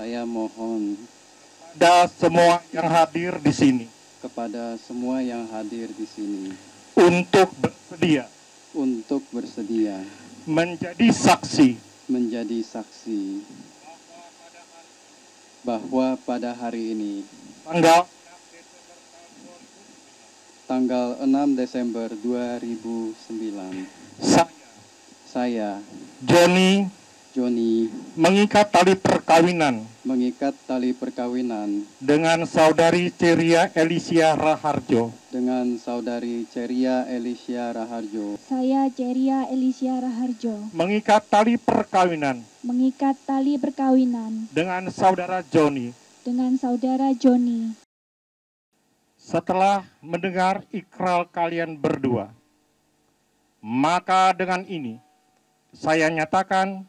Saya mohon kepada semua yang hadir di sini kepada semua yang hadir di sini untuk bersedia menjadi saksi bahwa pada hari ini, tanggal 6 Desember 2009, saya Joni mengikat tali perkawinan dengan saudari Ceria Elisia Raharjo dengan saudari Ceria Elisia Raharjo. Saya Ceria Elisia Raharjo mengikat tali perkawinan dengan saudara Joni. Setelah mendengar ikrar kalian berdua, maka dengan ini saya nyatakan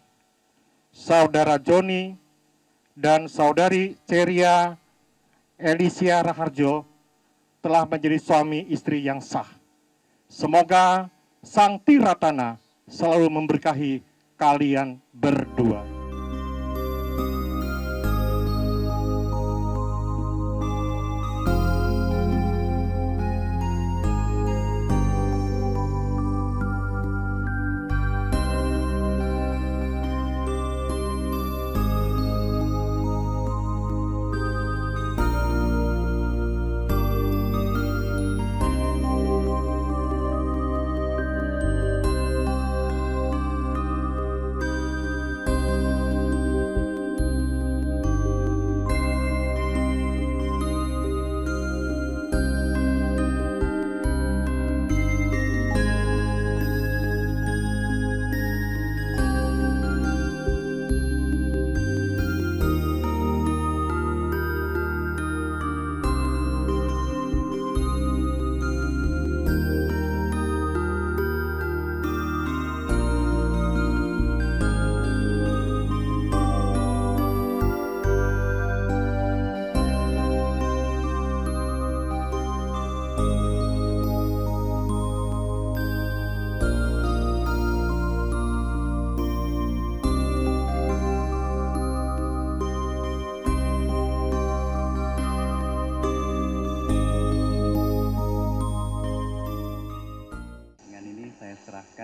saudara Joni dan saudari Ceria Elisia Raharjo telah menjadi suami istri yang sah. Semoga Sang Tiratana selalu memberkahi kalian berdua.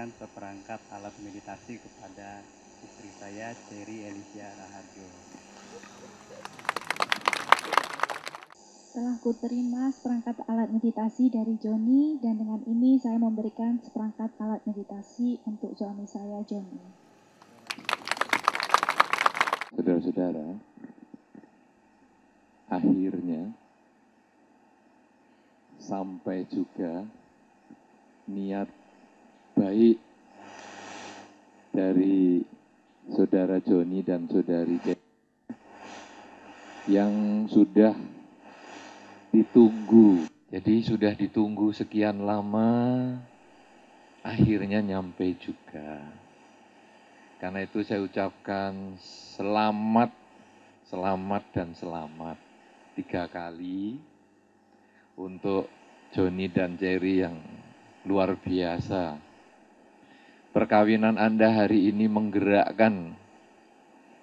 Seperangkat alat meditasi kepada istri saya, Ceria Elisia Raharjo. Telah kuterima seperangkat alat meditasi dari Joni, dan dengan ini saya memberikan seperangkat alat meditasi untuk suami saya, Joni. Saudara-saudara, akhirnya sampai juga niat baik dari saudara Joni dan saudari Ceria yang sudah ditunggu. Jadi sudah ditunggu sekian lama, akhirnya nyampe juga. Karena itu saya ucapkan selamat, selamat dan selamat 3 kali untuk Joni dan Ceria yang luar biasa. Perkawinan Anda hari ini menggerakkan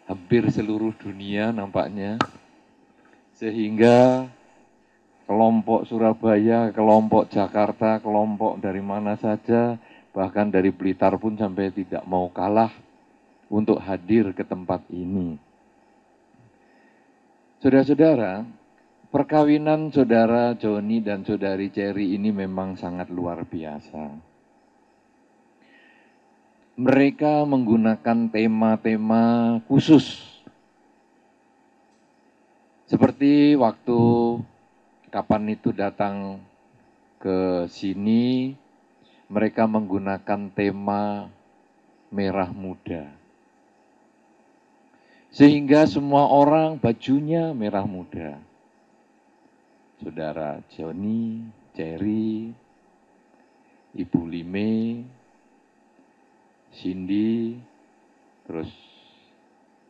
hampir seluruh dunia nampaknya. Sehingga kelompok Surabaya, kelompok Jakarta, kelompok dari mana saja, bahkan dari Blitar pun sampai tidak mau kalah untuk hadir ke tempat ini. Saudara-saudara, perkawinan saudara Joni dan saudari Ceria ini memang sangat luar biasa. Mereka menggunakan tema-tema khusus. Seperti waktu kapan itu datang ke sini, mereka menggunakan tema merah muda. Sehingga semua orang bajunya merah muda. Saudara Joni, Ceria, Ibu Lime, Cindy, terus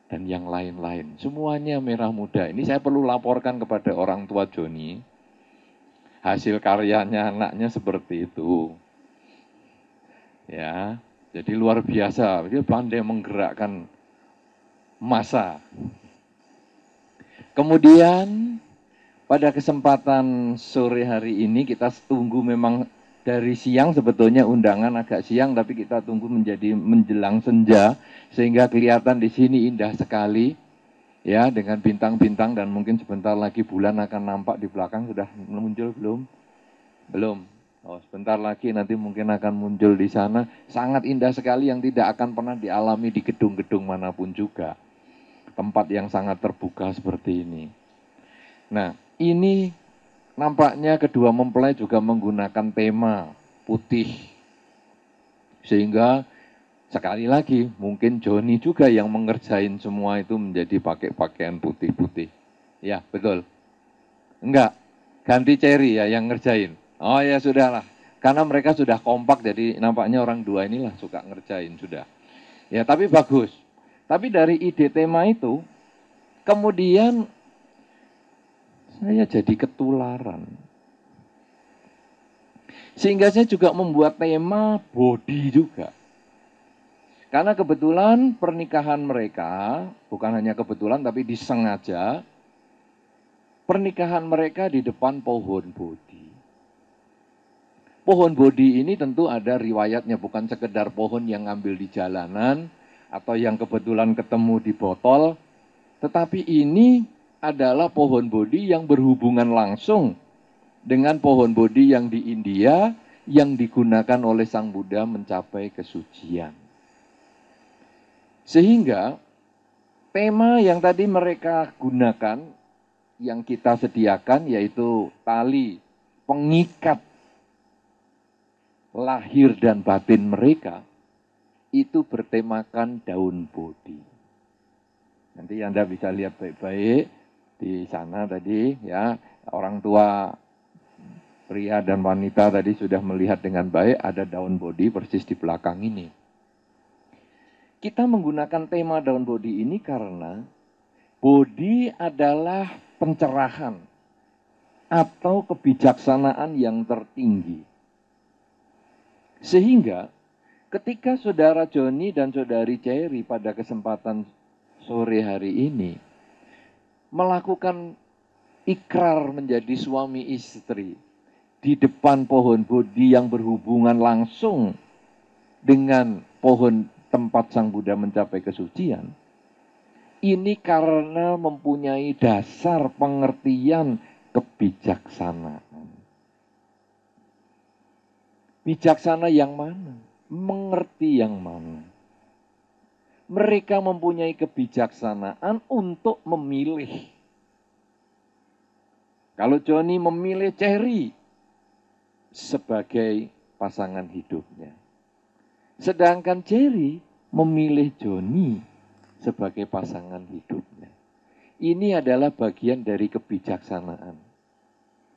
dan yang lain-lain. Semuanya merah muda. Ini saya perlu laporkan kepada orang tua Joni. Hasil karyanya anaknya seperti itu. Ya, jadi luar biasa. Dia pandai menggerakkan massa. Kemudian pada kesempatan sore hari ini kita tunggu, memang dari siang sebetulnya undangan agak siang, tapi kita tunggu menjadi menjelang senja sehingga kelihatan di sini indah sekali ya, dengan bintang-bintang, dan mungkin sebentar lagi bulan akan nampak di belakang. Sudah muncul belum? Belum. Oh, sebentar lagi nanti mungkin akan muncul di sana. Sangat indah sekali yang tidak akan pernah dialami di gedung-gedung manapun juga. Tempat yang sangat terbuka seperti ini. Nah, ini nampaknya kedua mempelai juga menggunakan tema putih. Sehingga sekali lagi mungkin Joni juga yang mengerjain semua itu menjadi pakai pakaian putih-putih. Ya, betul. Enggak, ganti Cherry ya yang ngerjain. Oh ya sudahlah, karena mereka sudah kompak, jadi nampaknya orang dua inilah suka ngerjain sudah. Ya, tapi bagus. Tapi dari ide tema itu, kemudian saya jadi ketularan. Sehingga saya juga membuat tema body juga. Karena kebetulan pernikahan mereka, bukan hanya kebetulan tapi disengaja, pernikahan mereka di depan pohon bodi. Pohon bodi ini tentu ada riwayatnya, bukan sekedar pohon yang ngambil di jalanan atau yang kebetulan ketemu di botol, tetapi ini adalah pohon bodi yang berhubungan langsung dengan pohon bodi yang di India yang digunakan oleh Sang Buddha mencapai kesucian. Sehingga tema yang tadi mereka gunakan, yang kita sediakan, yaitu tali pengikat lahir dan batin mereka, itu bertemakan daun bodi. Nanti Anda bisa lihat baik-baik di sana tadi ya, orang tua pria dan wanita tadi sudah melihat dengan baik, ada daun bodi persis di belakang ini. Kita menggunakan tema daun bodi ini karena bodi adalah pencerahan atau kebijaksanaan yang tertinggi. Sehingga ketika saudara Joni dan saudari Cherry pada kesempatan sore hari ini melakukan ikrar menjadi suami istri di depan pohon bodi yang berhubungan langsung dengan pohon tempat Sang Buddha mencapai kesucian, ini karena mempunyai dasar pengertian kebijaksanaan. Bijaksana yang mana? Mengerti yang mana? Mereka mempunyai kebijaksanaan untuk memilih. Kalau Joni memilih Cherry sebagai pasangan hidupnya, sedangkan Cherry memilih Joni sebagai pasangan hidupnya. Ini adalah bagian dari kebijaksanaan.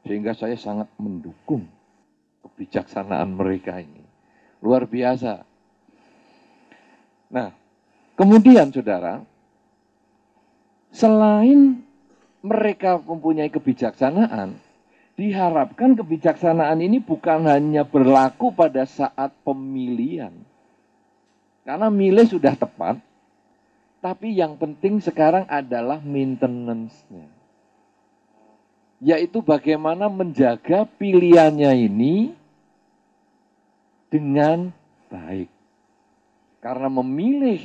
Sehingga saya sangat mendukung kebijaksanaan mereka ini. Luar biasa. Nah, kemudian saudara, selain mereka mempunyai kebijaksanaan, diharapkan kebijaksanaan ini bukan hanya berlaku pada saat pemilihan. Karena milih sudah tepat, tapi yang penting sekarang adalah maintenance-nya. Yaitu bagaimana menjaga pilihannya ini dengan baik. Karena memilih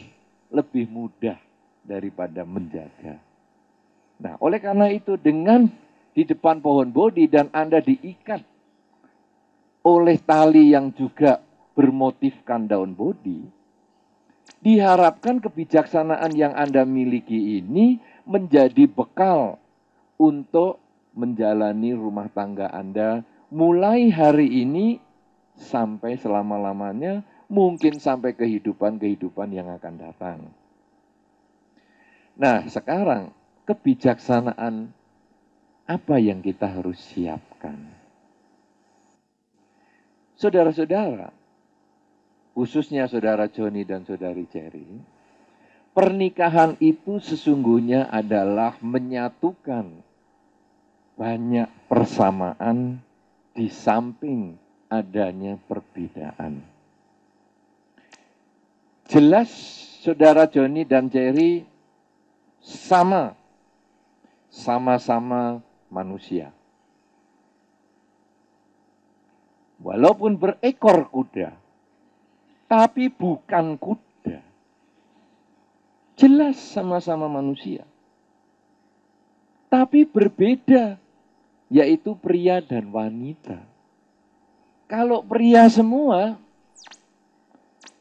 lebih mudah daripada menjaga. Nah, oleh karena itu dengan di depan pohon bodi dan Anda diikat oleh tali yang juga bermotifkan daun bodi, diharapkan kebijaksanaan yang Anda miliki ini menjadi bekal untuk menjalani rumah tangga Anda mulai hari ini sampai selama-lamanya, mungkin sampai kehidupan-kehidupan yang akan datang. Nah, sekarang kebijaksanaan apa yang kita harus siapkan? Saudara-saudara, khususnya saudara Joni dan saudari Cherry, pernikahan itu sesungguhnya adalah menyatukan banyak persamaan di samping adanya perbedaan. Jelas saudara Joni dan Cherry sama sama-sama manusia. Walaupun berekor kuda, tapi bukan kuda. Jelas sama-sama manusia. Tapi berbeda, yaitu pria dan wanita. Kalau pria semua,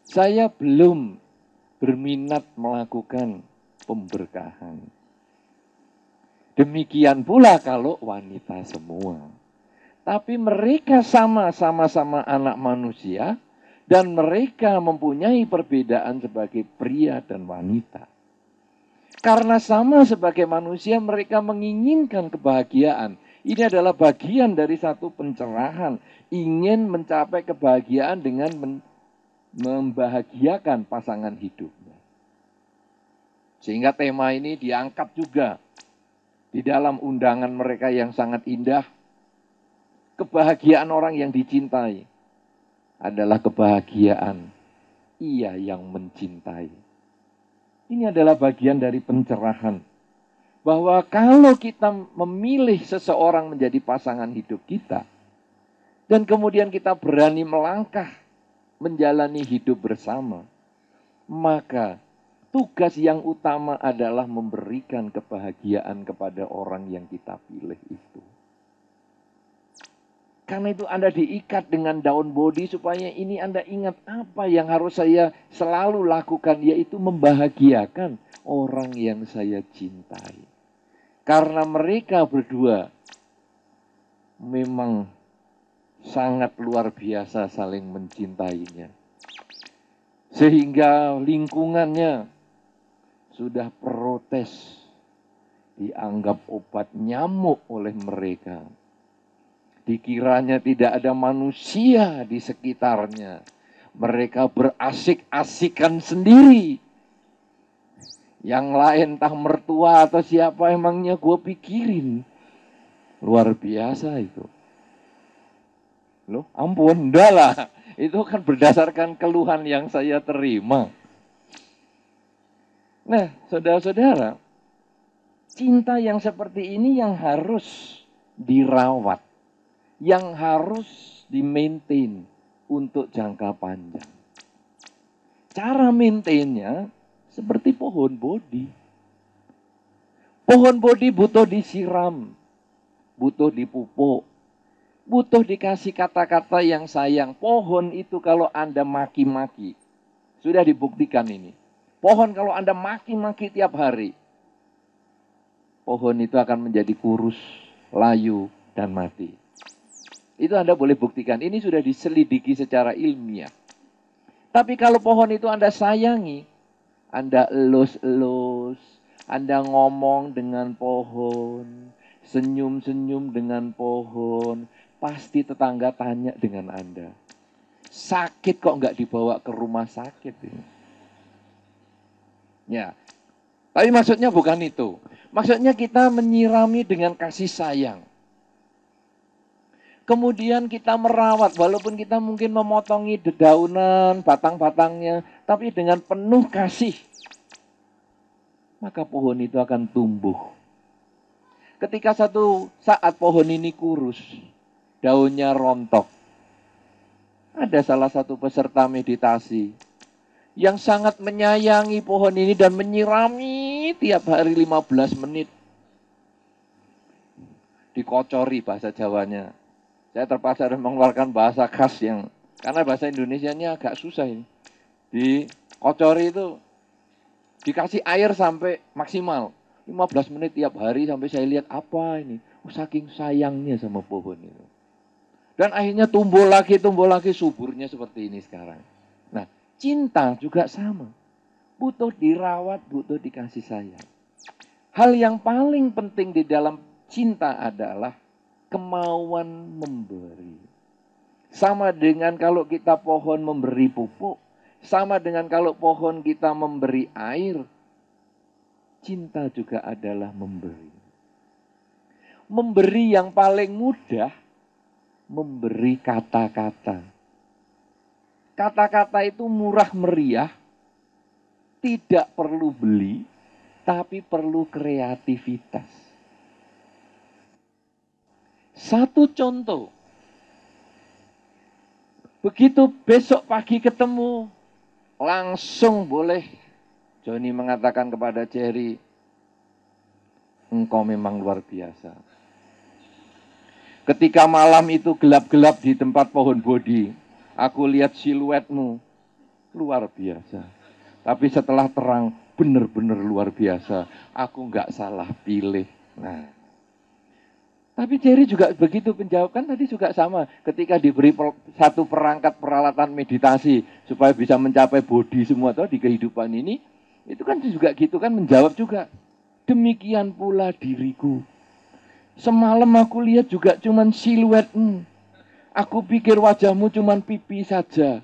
saya belum berminat melakukan pemberkahan. Demikian pula kalau wanita semua. Tapi mereka sama-sama anak manusia dan mereka mempunyai perbedaan sebagai pria dan wanita. Karena sama sebagai manusia mereka menginginkan kebahagiaan. Ini adalah bagian dari satu pencerahan. Ingin mencapai kebahagiaan dengan membahagiakan pasangan hidupnya. Sehingga tema ini diangkat juga di dalam undangan mereka yang sangat indah. Kebahagiaan orang yang dicintai adalah kebahagiaan ia yang mencintai. Ini adalah bagian dari pencerahan. Bahwa kalau kita memilih seseorang menjadi pasangan hidup kita, dan kemudian kita berani melangkah menjalani hidup bersama, maka tugas yang utama adalah memberikan kebahagiaan kepada orang yang kita pilih itu. Karena itu Anda diikat dengan daun bodi supaya ini Anda ingat apa yang harus saya selalu lakukan, yaitu membahagiakan orang yang saya cintai. Karena mereka berdua memang sangat luar biasa saling mencintainya. Sehingga lingkungannya sudah protes, dianggap obat nyamuk oleh mereka. Dikiranya tidak ada manusia di sekitarnya. Mereka berasik-asikan sendiri. Yang lain entah mertua atau siapa emangnya gue pikirin. Luar biasa itu. Loh, ampun, enggak lah. Itu kan berdasarkan keluhan yang saya terima. Nah, saudara-saudara, cinta yang seperti ini yang harus dirawat. Yang harus di-maintain untuk jangka panjang. Cara maintainnya seperti pohon bodi. Pohon bodi butuh disiram, butuh dipupuk, butuh dikasih kata-kata yang sayang. Pohon itu kalau Anda maki-maki, sudah dibuktikan ini. Pohon kalau Anda maki-maki tiap hari, pohon itu akan menjadi kurus, layu, dan mati. Itu Anda boleh buktikan. Ini sudah diselidiki secara ilmiah. Tapi kalau pohon itu Anda sayangi, Anda elus-elus, Anda ngomong dengan pohon, senyum-senyum dengan pohon, pasti tetangga tanya dengan Anda. Sakit kok nggak dibawa ke rumah sakit ini? Ya, tapi maksudnya bukan itu. Maksudnya kita menyirami dengan kasih sayang. Kemudian kita merawat, walaupun kita mungkin memotongi dedaunan, batang-batangnya, tapi dengan penuh kasih, maka pohon itu akan tumbuh. Ketika satu saat pohon ini kurus, daunnya rontok, ada salah satu peserta meditasi yang sangat menyayangi pohon ini dan menyirami tiap hari 15 menit. Dikocori bahasa Jawanya. Saya terpaksa harus mengeluarkan bahasa khas yang, karena bahasa Indonesianya agak susah ini. Dikocori itu, dikasih air sampai maksimal. 15 menit tiap hari sampai saya lihat apa ini. Saking sayangnya sama pohon itu. Dan akhirnya tumbuh lagi, suburnya seperti ini sekarang. Nah, cinta juga sama. Butuh dirawat, butuh dikasih sayang. Hal yang paling penting di dalam cinta adalah kemauan memberi. Sama dengan kalau kita pohon memberi pupuk, sama dengan kalau pohon kita memberi air, cinta juga adalah memberi. Memberi yang paling mudah, memberi kata-kata. Kata-kata itu murah meriah, tidak perlu beli, tapi perlu kreativitas. Satu contoh. Begitu besok pagi ketemu, langsung boleh Joni mengatakan kepada Jerry, engkau memang luar biasa. Ketika malam itu gelap-gelap di tempat pohon bodi, aku lihat siluetmu, luar biasa. Tapi setelah terang, benar-benar luar biasa. Aku nggak salah pilih. Nah, tapi Jerry juga begitu menjawab, kan tadi juga sama. Ketika diberi satu perangkat peralatan meditasi supaya bisa mencapai bodi semua tuh di kehidupan ini, itu kan juga gitu kan menjawab juga. Demikian pula diriku. Semalam aku lihat juga cuman siluetmu. Aku pikir wajahmu cuman pipi saja.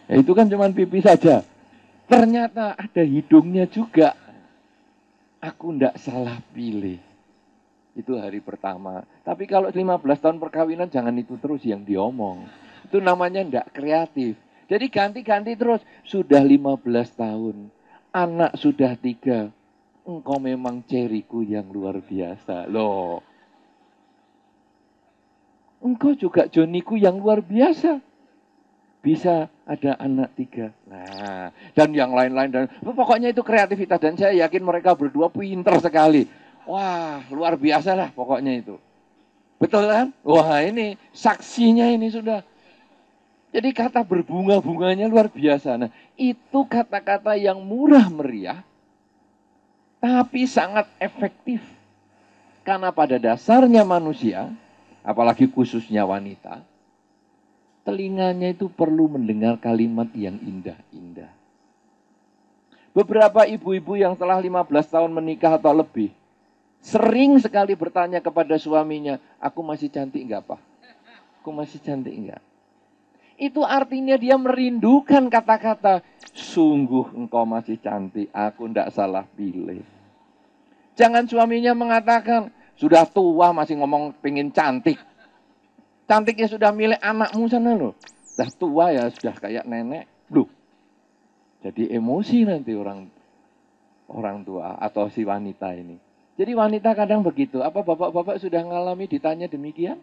Ya, itu kan cuman pipi saja. Ternyata ada hidungnya juga. Aku ndak salah pilih. Itu hari pertama. Tapi kalau 15 tahun perkawinan jangan itu terus yang diomong. Itu namanya ndak kreatif. Jadi ganti-ganti terus. Sudah 15 tahun. Anak sudah 3. Engkau memang Ceriku yang luar biasa. Loh. Engkau juga Joniku yang luar biasa. Bisa ada anak 3. Nah, dan yang lain-lain. Dan pokoknya itu kreativitas. Dan saya yakin mereka berdua pinter sekali. Wah, luar biasa lah pokoknya itu. Betul kan? Wah, ini saksinya ini sudah. Jadi kata berbunga-bunganya luar biasa. Nah, itu kata-kata yang murah meriah, tapi sangat efektif. Karena pada dasarnya manusia, apalagi khususnya wanita, telinganya itu perlu mendengar kalimat yang indah-indah. Beberapa ibu-ibu yang telah 15 tahun menikah atau lebih, sering sekali bertanya kepada suaminya, aku masih cantik enggak, Pak? Aku masih cantik enggak? Itu artinya dia merindukan kata-kata, sungguh engkau masih cantik, aku enggak salah pilih. Jangan suaminya mengatakan, sudah tua masih ngomong pengen cantik. Cantiknya sudah milik anakmu sana loh. Sudah tua ya, sudah kayak nenek. Loh, jadi emosi nanti orang tua atau si wanita ini. Jadi wanita kadang begitu. Apa bapak-bapak sudah ngalami ditanya demikian?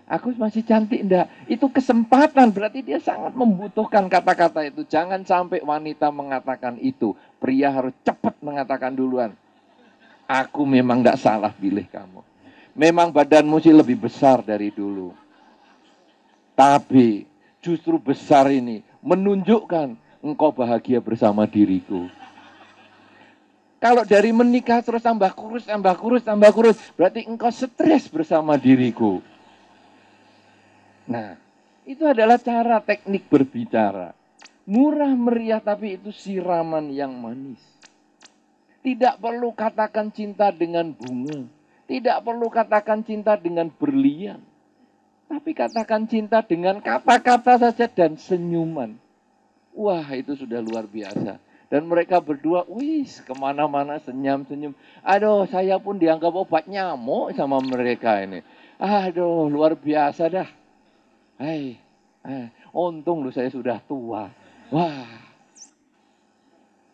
Aku masih cantik enggak? Itu kesempatan, berarti dia sangat membutuhkan kata-kata itu. Jangan sampai wanita mengatakan itu. Pria harus cepat mengatakan duluan. Aku memang enggak salah pilih kamu. Memang badanmu sih lebih besar dari dulu. Tapi justru besar ini menunjukkan engkau bahagia bersama diriku. Kalau dari menikah terus tambah kurus, tambah kurus, tambah kurus, berarti engkau stres bersama diriku. Nah, itu adalah cara teknik berbicara. Murah meriah tapi itu siraman yang manis. Tidak perlu katakan cinta dengan bunga. Tidak perlu katakan cinta dengan berlian. Tapi katakan cinta dengan kata-kata saja dan senyuman. Wah, itu sudah luar biasa. Dan mereka berdua, wis, kemana-mana senyum-senyum. Aduh, saya pun dianggap obat nyamuk sama mereka ini. Aduh, luar biasa dah. Hai, untung loh saya sudah tua. Wah,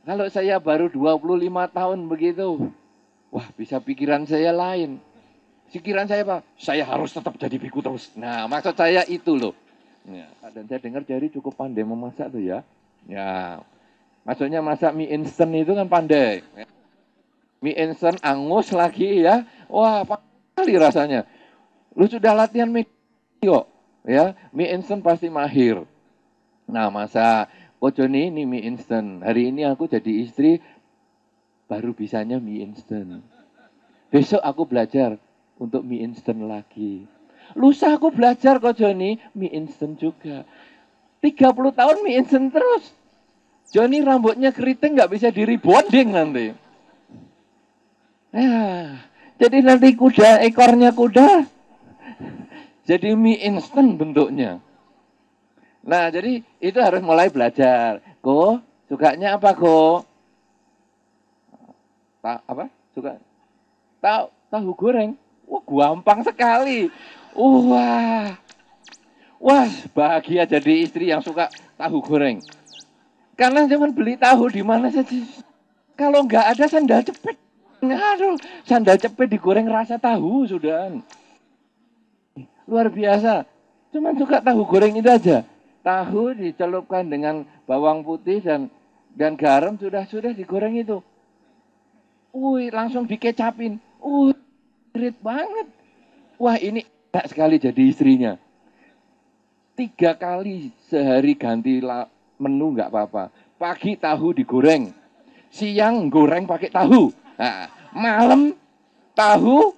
kalau saya baru 25 tahun begitu, wah bisa pikiran saya lain. Pikiran saya apa? Saya harus tetap jadi biku terus. Nah, maksud saya itu loh. Ya, dan saya dengar Jerry cukup pandai memasak tuh ya. Ya, maksudnya masak mie instan itu kan pandai. Mie instan angus lagi ya. Wah, kali rasanya. Lu sudah latihan mie kok. Ya, mie instan pasti mahir. Nah, masa Joni ini mie instan. Hari ini aku jadi istri baru bisanya mie instan. Besok aku belajar untuk mie instan lagi. Lusa aku belajar Joni mie instan juga. 30 tahun mie instan terus. Joni rambutnya keriting nggak bisa di-rebonding nanti. Ya, jadi nanti ekornya kuda jadi mie instan bentuknya. Nah, jadi itu harus mulai belajar. Ko, sukanya apa, Ko? Apa? Suka tahu goreng. Wah, gampang sekali. Wah. Wah, bahagia jadi istri yang suka tahu goreng. Karena jangan beli tahu di mana saja. Kalau nggak ada sandal cepet. Aduh, sandal cepet digoreng rasa tahu sudah. Luar biasa. Cuma suka tahu goreng itu aja. Tahu dicelupkan dengan bawang putih dan garam sudah digoreng itu. Wih, langsung dikecapin. Irit banget. Wah, ini enak sekali jadi istrinya. 3 kali sehari ganti menu nggak apa-apa. Pagi tahu digoreng. Siang goreng pakai tahu. Nah, malam tahu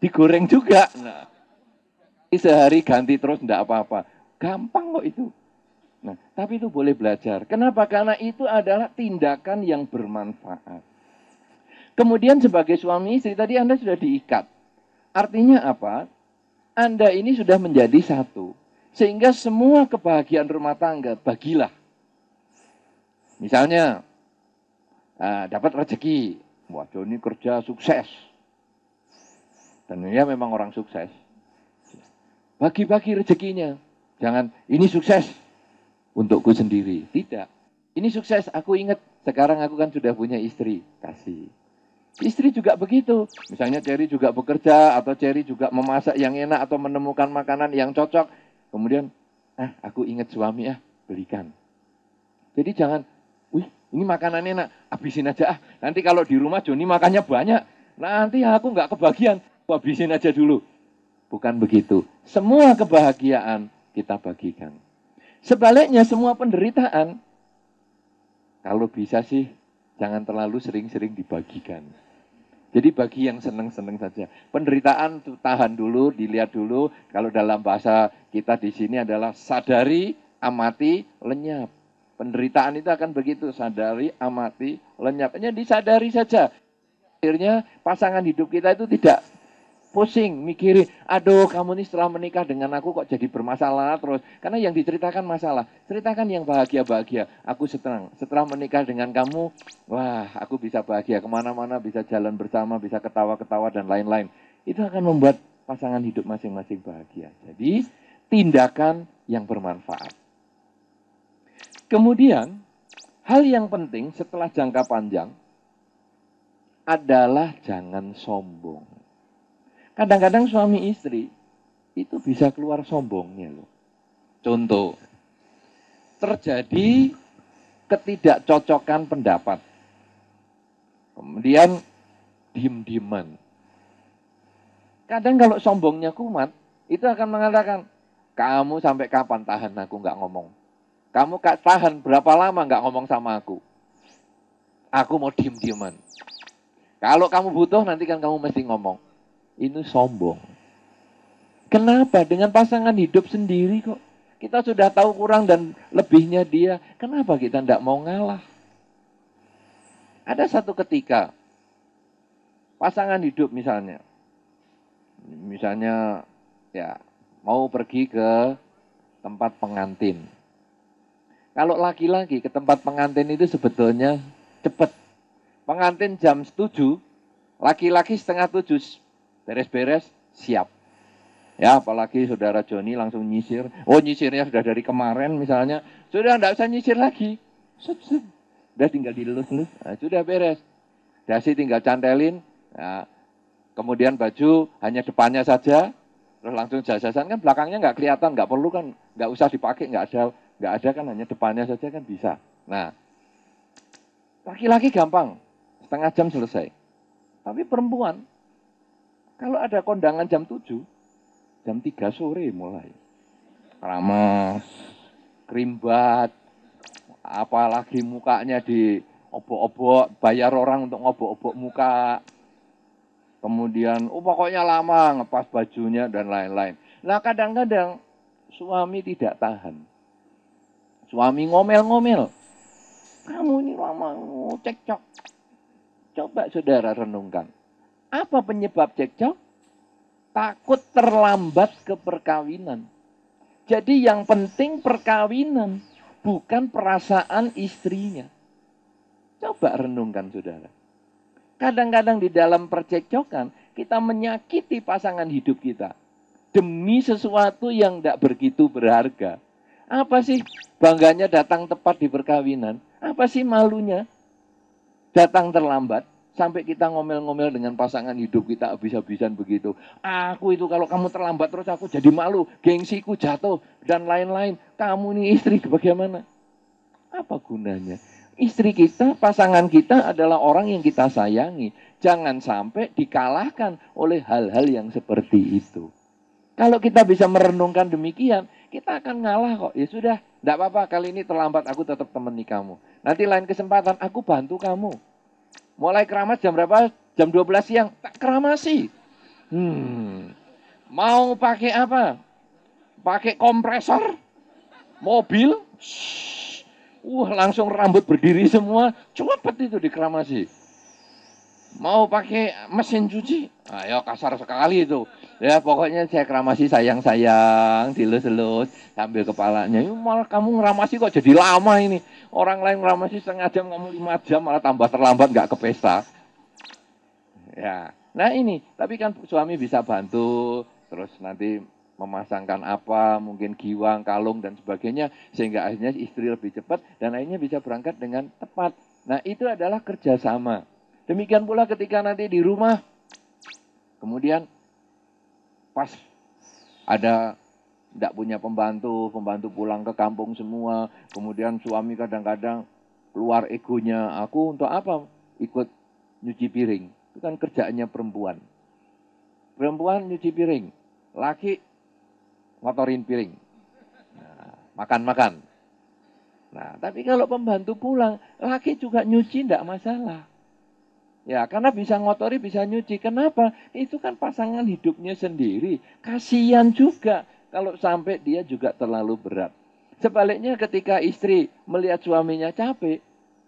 digoreng juga. Nah, sehari ganti terus enggak apa-apa. Gampang kok itu. Nah, tapi itu boleh belajar. Kenapa? Karena itu adalah tindakan yang bermanfaat. Kemudian sebagai suami istri tadi Anda sudah diikat. Artinya apa? Anda ini sudah menjadi satu. Sehingga semua kebahagiaan rumah tangga bagilah. Misalnya, dapat rezeki. Wah, Joni kerja sukses. Dan dia memang orang sukses. Bagi-bagi rezekinya. Jangan, ini sukses untukku sendiri. Tidak. Ini sukses, aku ingat. Sekarang aku kan sudah punya istri. Kasih. Istri juga begitu. Misalnya Cherry juga bekerja, atau Cherry juga memasak yang enak, atau menemukan makanan yang cocok. Kemudian, aku ingat suami, belikan. Jadi jangan, wih, ini makanan enak, habisin aja. Nanti kalau di rumah Joni makannya banyak. Nanti aku nggak kebagian, habisin aja dulu. Bukan begitu. Semua kebahagiaan kita bagikan. Sebaliknya semua penderitaan, kalau bisa sih jangan terlalu sering-sering dibagikan. Jadi bagi yang seneng-seneng saja. Penderitaan tuh tahan dulu, dilihat dulu. Kalau dalam bahasa kita di sini adalah sadari, amati, lenyap. Penderitaan itu akan begitu, sadari, amati, lenyap. Hanya disadari saja. Akhirnya pasangan hidup kita itu tidak pusing, mikirin, aduh kamu nih setelah menikah dengan aku kok jadi bermasalah terus. Karena yang diceritakan masalah, ceritakan yang bahagia-bahagia. Aku setelah menikah dengan kamu, wah aku bisa bahagia kemana-mana, bisa jalan bersama, bisa ketawa-ketawa dan lain-lain. Itu akan membuat pasangan hidup masing-masing bahagia. Jadi tindakan yang bermanfaat. Kemudian hal yang penting setelah jangka panjang adalah jangan sombong. Kadang-kadang suami istri itu bisa keluar sombongnya loh. Contoh, terjadi ketidakcocokan pendapat. Kemudian diem-dieman. Kadang kalau sombongnya kumat, itu akan mengatakan, kamu sampai kapan tahan aku nggak ngomong? Kamu tahan berapa lama nggak ngomong sama aku? Aku mau diem-dieman. Kalau kamu butuh, nanti kan kamu mesti ngomong. Ini sombong. Kenapa? Dengan pasangan hidup sendiri kok. Kita sudah tahu kurang dan lebihnya dia. Kenapa kita tidak mau ngalah? Ada satu ketika, pasangan hidup misalnya ya mau pergi ke tempat pengantin. Kalau laki-laki ke tempat pengantin itu sebetulnya cepat. Pengantin jam 7, laki-laki setengah 7. Beres-beres, siap. Ya, apalagi saudara Joni langsung nyisir. Oh, nyisirnya sudah dari kemarin misalnya. Sudah tidak usah nyisir lagi. Sudah tinggal dilus-lus. Nah, sudah beres. Dasi tinggal cantelin. Nah, kemudian baju hanya depannya saja. Terus langsung jajasan kan belakangnya nggak kelihatan. Nggak perlu kan. Nggak usah dipakai. Nggak ada kan. Hanya depannya saja kan bisa. Nah, laki-laki gampang. Setengah jam selesai. Tapi perempuan, kalau ada kondangan jam 7, jam 3 sore mulai. Keramas, krimbat, apalagi mukanya di obok-obok, bayar orang untuk ngobok-obok muka. Kemudian, pokoknya lama ngepas bajunya dan lain-lain. Nah kadang-kadang suami tidak tahan. Suami ngomel-ngomel. Kamu ini lama, cekcok. Coba saudara renungkan. Apa penyebab cekcok? Takut terlambat ke perkawinan. Jadi yang penting perkawinan, bukan perasaan istrinya. Coba renungkan saudara. Kadang-kadang di dalam percekcokan, kita menyakiti pasangan hidup kita. Demi sesuatu yang tidak begitu berharga. Apa sih bangganya datang tepat di perkawinan? Apa sih malunya datang terlambat? Sampai kita ngomel-ngomel dengan pasangan hidup kita habis-habisan begitu. Aku itu kalau kamu terlambat terus aku jadi malu, gengsiku jatuh, dan lain-lain. Kamu nih istri bagaimana? Apa gunanya? Istri kita, pasangan kita adalah orang yang kita sayangi. Jangan sampai dikalahkan oleh hal-hal yang seperti itu. Kalau kita bisa merenungkan demikian, kita akan ngalah kok. Ya sudah, tidak apa-apa, kali ini terlambat, aku tetap temani kamu. Nanti lain kesempatan, aku bantu kamu. Mulai keramas jam berapa? Jam 12 siang, tak keramasi. Mau pakai apa? Pakai kompresor? Mobil? Langsung rambut berdiri semua, cepet itu dikeramasi. Mau pakai mesin cuci? Ayo kasar sekali itu. Ya pokoknya saya keramasi sayang-sayang, dilus-elus, sambil kepalanya. Malah kamu ngeramasi kok jadi lama ini. Orang lain ngeramasi setengah jam, kamu 5 jam, malah tambah terlambat nggak ke pesta. Ya, nah ini, tapi kan suami bisa bantu, terus nanti memasangkan apa, mungkin giwang, kalung, dan sebagainya, sehingga akhirnya istri lebih cepat, dan akhirnya bisa berangkat dengan tepat. Nah itu adalah kerjasama. Demikian pula ketika nanti di rumah, kemudian pas ada tidak punya pembantu pulang ke kampung semua, kemudian suami kadang-kadang keluar egonya, aku untuk apa ikut nyuci piring? Itu kan kerjaannya perempuan. Perempuan nyuci piring, laki ngotorin piring, makan-makan. Nah, tapi kalau pembantu pulang, laki juga nyuci tidak masalah. Ya, karena bisa ngotori, bisa nyuci. Kenapa? Itu kan pasangan hidupnya sendiri. Kasihan juga kalau sampai dia juga terlalu berat. Sebaliknya ketika istri melihat suaminya capek,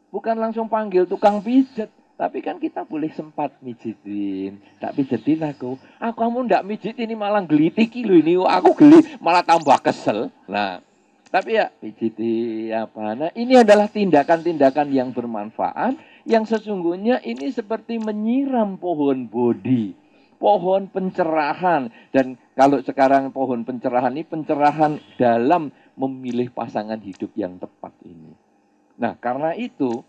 bukan langsung panggil tukang pijat. Tapi kan kita boleh sempat mijitin. Tak pijetin aku. Kamu ndak mijit ini malah gelitiki loh ini. Aku geli malah tambah kesel. Nah, tapi ya pijiti apa. Nah, ini adalah tindakan-tindakan yang bermanfaat. Yang sesungguhnya ini seperti menyiram pohon bodi, pohon pencerahan. Dan kalau sekarang pohon pencerahan ini, pencerahan dalam memilih pasangan hidup yang tepat ini. Nah, karena itu,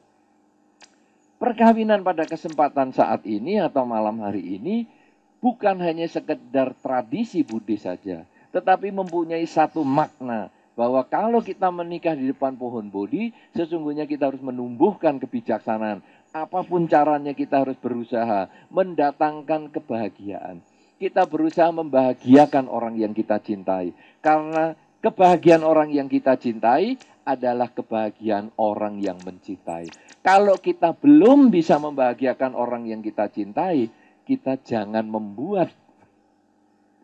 perkawinan pada kesempatan saat ini atau malam hari ini, bukan hanya sekedar tradisi Buddhis saja, tetapi mempunyai satu makna. Bahwa kalau kita menikah di depan pohon bodi, sesungguhnya kita harus menumbuhkan kebijaksanaan. Apapun caranya kita harus berusaha mendatangkan kebahagiaan. Kita berusaha membahagiakan orang yang kita cintai. Karena kebahagiaan orang yang kita cintai adalah kebahagiaan orang yang mencintai. Kalau kita belum bisa membahagiakan orang yang kita cintai, kita jangan membuat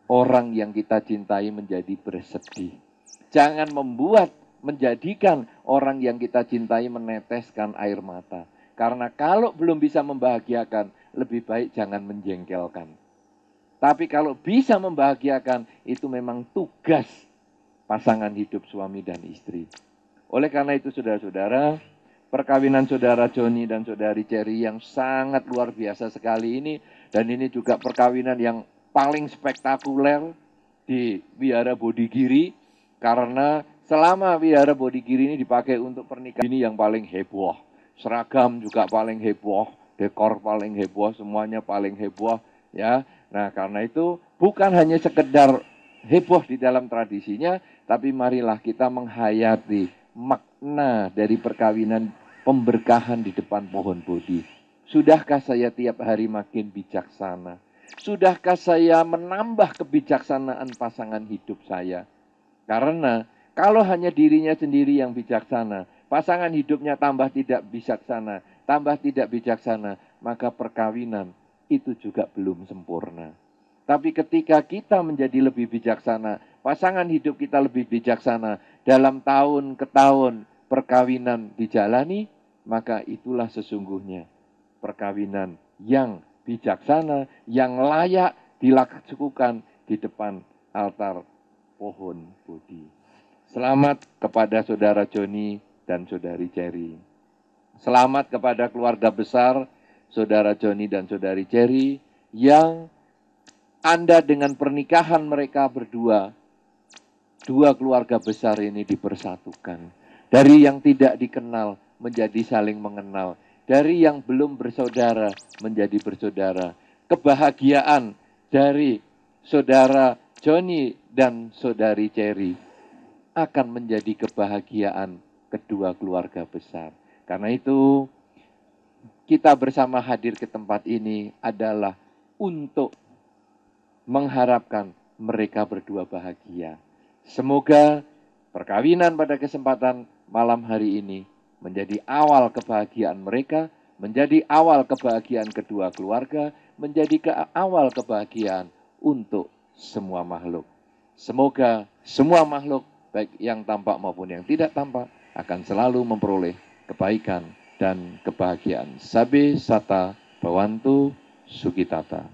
orang yang kita cintai menjadi bersedih. Jangan menjadikan orang yang kita cintai meneteskan air mata. Karena kalau belum bisa membahagiakan, lebih baik jangan menjengkelkan. Tapi kalau bisa membahagiakan, itu memang tugas pasangan hidup suami dan istri. Oleh karena itu saudara-saudara, perkawinan saudara Joni dan saudari Cherry yang sangat luar biasa sekali ini, dan ini juga perkawinan yang paling spektakuler di Wihara Bodhigiri. Karena selama Wihara Bodhigiri ini dipakai untuk pernikahan ini yang paling heboh. Seragam juga paling heboh, dekor paling heboh, semuanya paling heboh. Ya, nah karena itu bukan hanya sekedar heboh di dalam tradisinya, tapi marilah kita menghayati makna dari perkawinan pemberkahan di depan pohon bodhi. Sudahkah saya tiap hari makin bijaksana? Sudahkah saya menambah kebijaksanaan pasangan hidup saya? Karena kalau hanya dirinya sendiri yang bijaksana, pasangan hidupnya tambah tidak bijaksana, maka perkawinan itu juga belum sempurna. Tapi ketika kita menjadi lebih bijaksana, pasangan hidup kita lebih bijaksana, dalam tahun ke tahun perkawinan dijalani, maka itulah sesungguhnya perkawinan yang bijaksana, yang layak dilakukan di depan altar pohon bodhi. Selamat kepada saudara Joni dan saudari Cherry. Selamat kepada keluarga besar saudara Joni dan saudari Cherry yang Anda dengan pernikahan mereka berdua, dua keluarga besar ini dipersatukan. Dari yang tidak dikenal menjadi saling mengenal. dari yang belum bersaudara menjadi bersaudara. Kebahagiaan dari saudara Joni dan saudari Cherry akan menjadi kebahagiaan kedua keluarga besar. Karena itu kita bersama hadir ke tempat ini adalah untuk mengharapkan mereka berdua bahagia. Semoga perkawinan pada kesempatan malam hari ini menjadi awal kebahagiaan mereka, menjadi awal kebahagiaan kedua keluarga, menjadi awal kebahagiaan untuk semua makhluk. Semoga semua makhluk, baik yang tampak maupun yang tidak tampak, akan selalu memperoleh kebaikan dan kebahagiaan. Sabe Sata Bawantu Sugitata.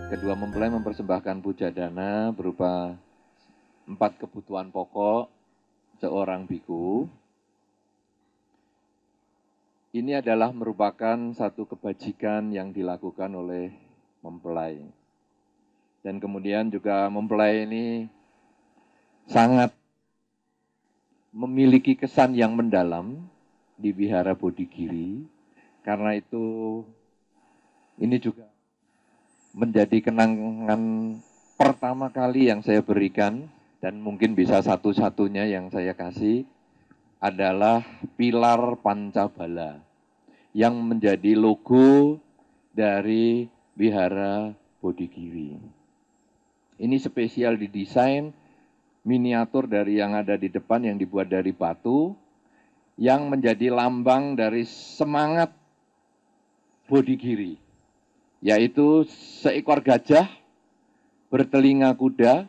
Kedua mempelai mempersembahkan pujadana berupa 4 kebutuhan pokok seorang biku. Ini adalah merupakan satu kebajikan yang dilakukan oleh mempelai. Dan kemudian juga mempelai ini sangat memiliki kesan yang mendalam di Wihara Bodhigiri. Karena itu ini juga menjadi kenangan pertama kali yang saya berikan, dan mungkin bisa satu-satunya yang saya kasih, adalah pilar Pancabala yang menjadi logo dari Wihara Bodhigiri. Ini spesial didesain, miniatur dari yang ada di depan yang dibuat dari batu, yang menjadi lambang dari semangat Bodhigiri, yaitu seekor gajah bertelinga kuda,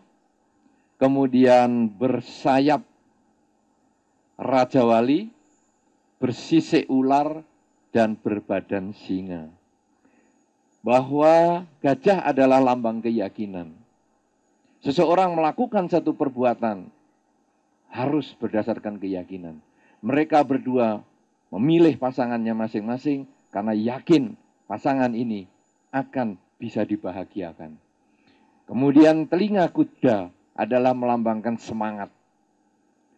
kemudian bersayap Raja Wali, bersisik ular, dan berbadan singa. Bahwa gajah adalah lambang keyakinan. Seseorang melakukan satu perbuatan harus berdasarkan keyakinan. Mereka berdua memilih pasangannya masing-masing karena yakin pasangan ini akan bisa dibahagiakan. Kemudian telinga kuda adalah melambangkan semangat.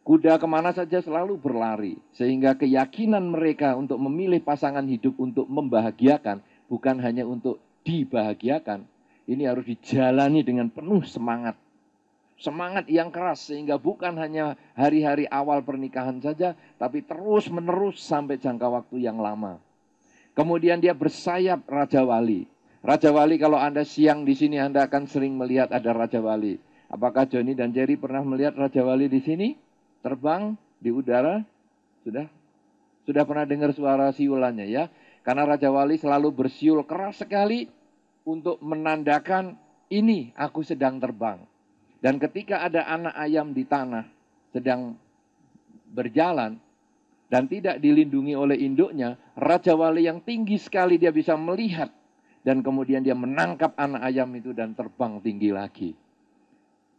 Kuda kemana saja selalu berlari, sehingga keyakinan mereka untuk memilih pasangan hidup untuk membahagiakan, bukan hanya untuk dibahagiakan, ini harus dijalani dengan penuh semangat. Semangat yang keras, sehingga bukan hanya hari-hari awal pernikahan saja, tapi terus-menerus sampai jangka waktu yang lama. Kemudian dia bersayap Raja Wali. Raja Wali, kalau Anda siang di sini, Anda akan sering melihat ada Raja Wali. Apakah Joni dan Jerry pernah melihat Raja Wali di sini? Terbang di udara? Sudah pernah dengar suara siulannya ya? Karena Raja Wali selalu bersiul keras sekali untuk menandakan ini aku sedang terbang. Dan ketika ada anak ayam di tanah sedang berjalan dan tidak dilindungi oleh induknya, Raja Wali yang tinggi sekali dia bisa melihat dan kemudian dia menangkap anak ayam itu dan terbang tinggi lagi.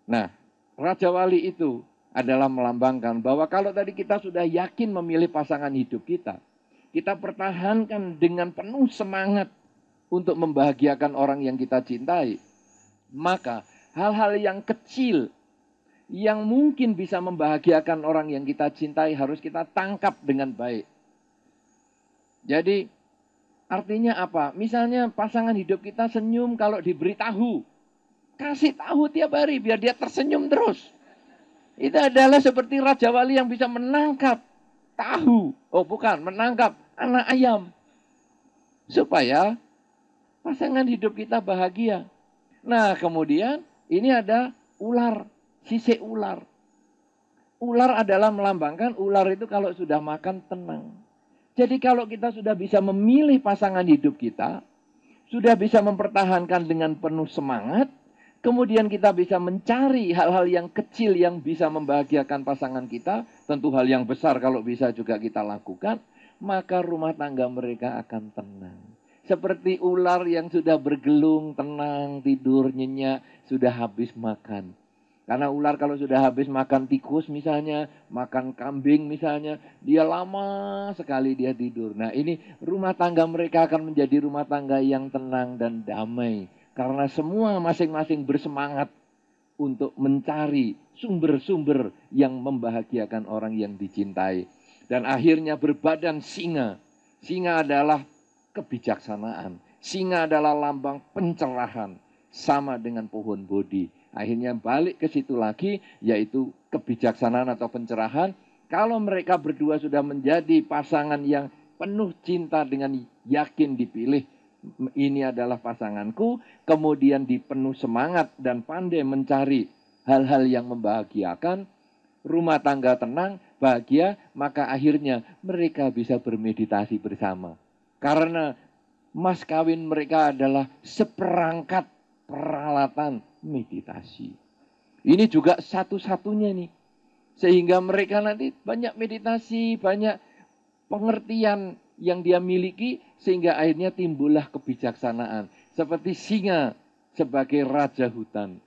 Nah, Raja Wali itu adalah melambangkan bahwa kalau tadi kita sudah yakin memilih pasangan hidup kita, kita pertahankan dengan penuh semangat untuk membahagiakan orang yang kita cintai. Maka hal-hal yang kecil yang mungkin bisa membahagiakan orang yang kita cintai harus kita tangkap dengan baik. Jadi artinya apa? Misalnya pasangan hidup kita senyum kalau diberi tahu. Kasih tahu tiap hari biar dia tersenyum terus. Itu adalah seperti Raja Wali yang bisa menangkap tahu. Oh bukan, menangkap anak ayam. Supaya pasangan hidup kita bahagia. Nah kemudian ini ada ular, sisik ular. Ular adalah melambangkan ular itu kalau sudah makan tenang. Jadi kalau kita sudah bisa memilih pasangan hidup kita, sudah bisa mempertahankan dengan penuh semangat, kemudian kita bisa mencari hal-hal yang kecil yang bisa membahagiakan pasangan kita, tentu hal yang besar kalau bisa juga kita lakukan, maka rumah tangga mereka akan tenang. Seperti ular yang sudah bergelung, tenang, tidur, nyenyak, sudah habis makan. Karena ular kalau sudah habis makan tikus misalnya, makan kambing misalnya, dia lama sekali dia tidur. Nah ini rumah tangga mereka akan menjadi rumah tangga yang tenang dan damai. Karena semua masing-masing bersemangat untuk mencari sumber-sumber yang membahagiakan orang yang dicintai. Dan akhirnya berbadan singa. Singa adalah kebijaksanaan. Singa adalah lambang pencerahan. Sama dengan pohon bodi. Akhirnya balik ke situ lagi, yaitu kebijaksanaan atau pencerahan. Kalau mereka berdua sudah menjadi pasangan yang penuh cinta dengan yakin dipilih, ini adalah pasanganku, kemudian dipenuh semangat dan pandai mencari hal-hal yang membahagiakan, rumah tangga tenang, bahagia, maka akhirnya mereka bisa bermeditasi bersama. Karena mas kawin mereka adalah seperangkat peralatan meditasi. Ini juga satu-satunya nih. Sehingga mereka nanti banyak meditasi, banyak pengertian yang dia miliki, sehingga akhirnya timbullah kebijaksanaan. Seperti singa sebagai raja hutan.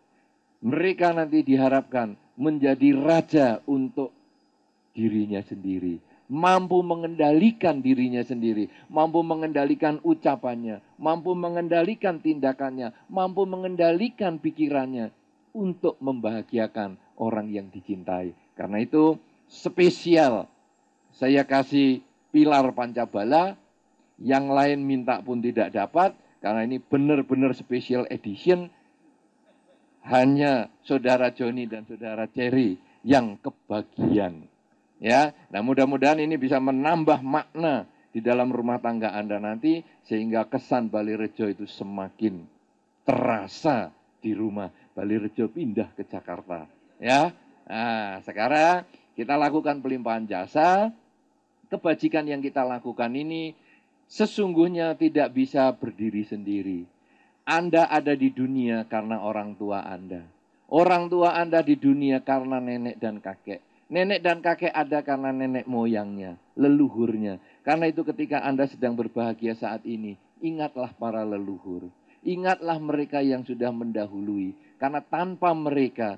Mereka nanti diharapkan menjadi raja untuk dirinya sendiri. Mampu mengendalikan dirinya sendiri, mampu mengendalikan ucapannya, mampu mengendalikan tindakannya, mampu mengendalikan pikirannya untuk membahagiakan orang yang dicintai. Karena itu spesial saya kasih pilar Pancabala, yang lain minta pun tidak dapat, karena ini benar-benar special edition, hanya saudara Joni dan saudara Cherry yang kebagian. Ya, nah mudah-mudahan ini bisa menambah makna di dalam rumah tangga Anda nanti, sehingga kesan Balirejo itu semakin terasa di rumah. Balirejo pindah ke Jakarta. Ya, nah sekarang kita lakukan pelimpahan jasa. Kebajikan yang kita lakukan ini sesungguhnya tidak bisa berdiri sendiri. Anda ada di dunia karena orang tua Anda. Orang tua Anda di dunia karena nenek dan kakek. Nenek dan kakek ada karena nenek moyangnya, leluhurnya. Karena itu ketika Anda sedang berbahagia saat ini, ingatlah para leluhur. Ingatlah mereka yang sudah mendahului. Karena tanpa mereka,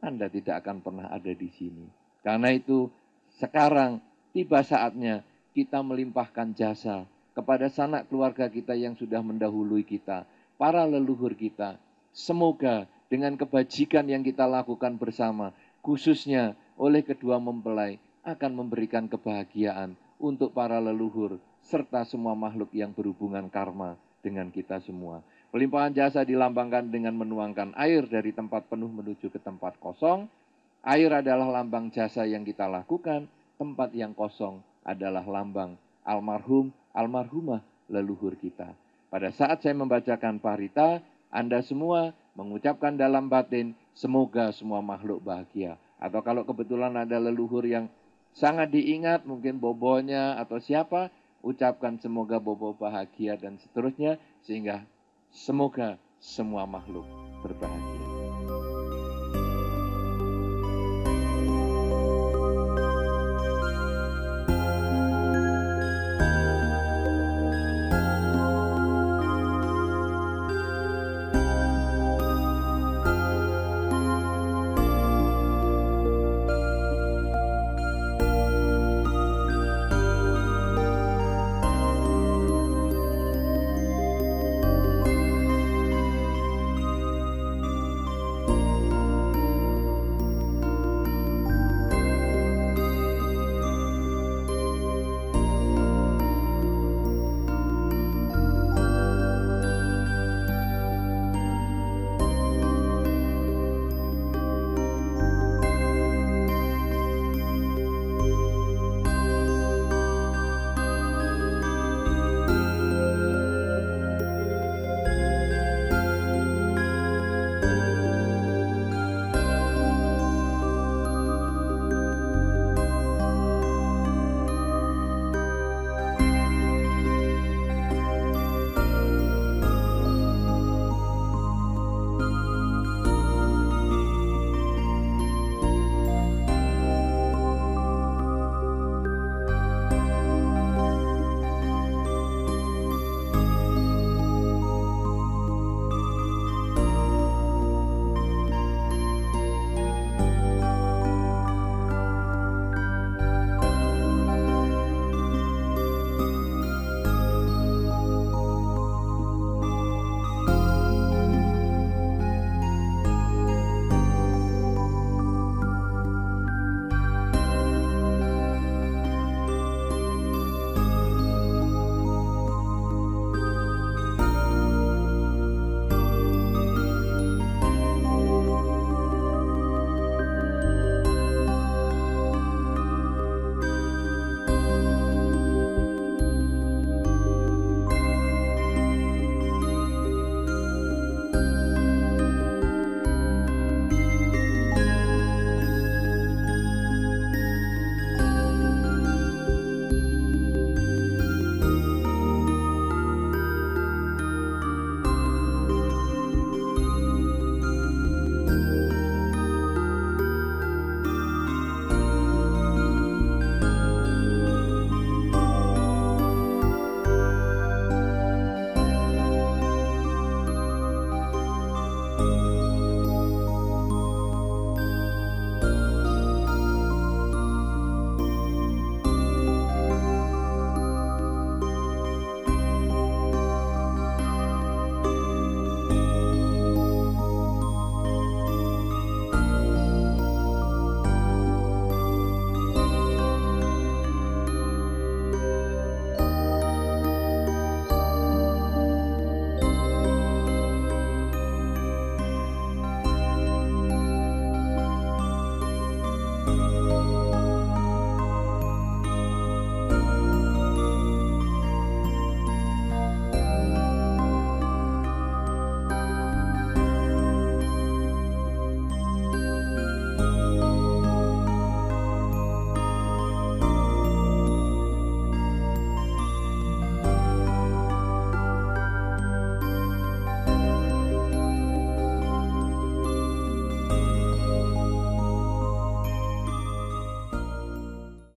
Anda tidak akan pernah ada di sini. Karena itu sekarang tiba saatnya kita melimpahkan jasa kepada sanak keluarga kita yang sudah mendahului kita, para leluhur kita. Semoga dengan kebajikan yang kita lakukan bersama, khususnya oleh kedua mempelai, akan memberikan kebahagiaan untuk para leluhur serta semua makhluk yang berhubungan karma dengan kita semua. Pelimpahan jasa dilambangkan dengan menuangkan air dari tempat penuh menuju ke tempat kosong. Air adalah lambang jasa yang kita lakukan, tempat yang kosong adalah lambang almarhum, almarhumah leluhur kita. Pada saat saya membacakan parita, Anda semua mengucapkan dalam batin, semoga semua makhluk bahagia. Atau kalau kebetulan ada leluhur yang sangat diingat, mungkin bobonya atau siapa, ucapkan semoga bobo bahagia dan seterusnya, sehingga semoga semua makhluk berbahagia.